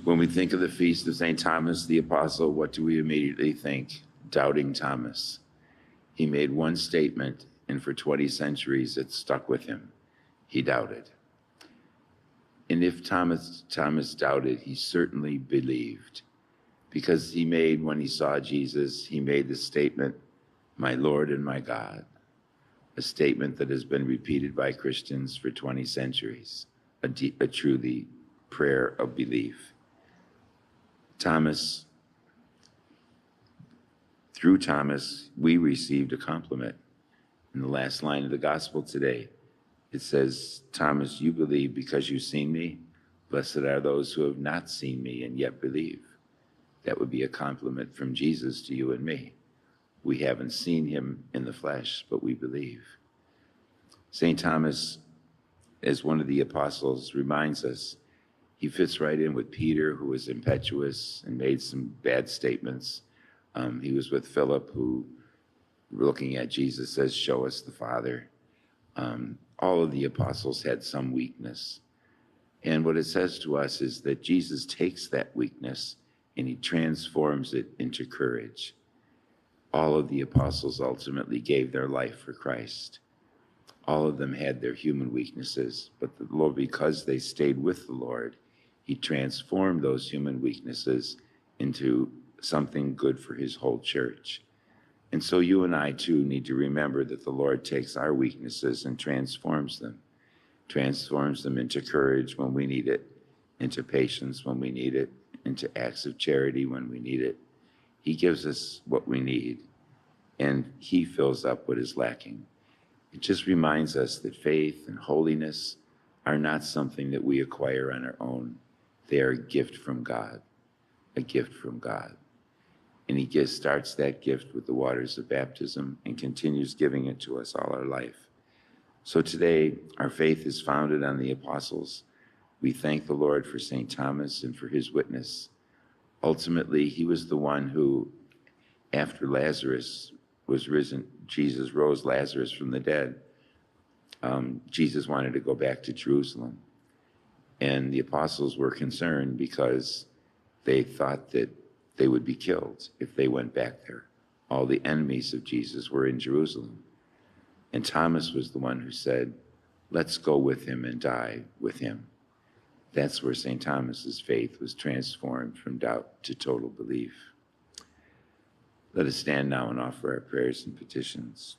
When we think of the feast of St. Thomas the Apostle, what do we immediately think? Doubting Thomas. He made one statement, and for 20 centuries it stuck with him. He doubted. And if Thomas doubted, he certainly believed, because when he saw Jesus, he made the statement, "My Lord and my God," a statement that has been repeated by Christians for 20 centuries, a truly prayer of belief. Through Thomas, we received a compliment. In the last line of the gospel today, it says, "Thomas, you believe because you've seen me. Blessed are those who have not seen me and yet believe." That would be a compliment from Jesus to you and me. We haven't seen him in the flesh, but we believe. St. Thomas, as one of the apostles, reminds us he fits right in with Peter, who was impetuous and made some bad statements. He was with Philip, who, looking at Jesus, says, "Show us the Father." All of the apostles had some weakness. And what it says to us is that Jesus takes that weakness and he transforms it into courage. All of the apostles ultimately gave their life for Christ. All of them had their human weaknesses, but the Lord, because they stayed with the Lord, he transformed those human weaknesses into something good for his whole church. And so you and I too need to remember that the Lord takes our weaknesses and transforms them into courage when we need it, into patience when we need it, into acts of charity when we need it. He gives us what we need, and he fills up what is lacking. It just reminds us that faith and holiness are not something that we acquire on our own. They are a gift from God, a gift from God. And he starts that gift with the waters of baptism and continues giving it to us all our life. So today, our faith is founded on the apostles. We thank the Lord for St. Thomas and for his witness. Ultimately, he was the one who, after Lazarus was risen, Jesus rose Lazarus from the dead. Jesus wanted to go back to Jerusalem. And the apostles were concerned because they thought that they would be killed if they went back there. All the enemies of Jesus were in Jerusalem. And Thomas was the one who said, "Let's go with him and die with him." That's where St. Thomas's faith was transformed from doubt to total belief. Let us stand now and offer our prayers and petitions.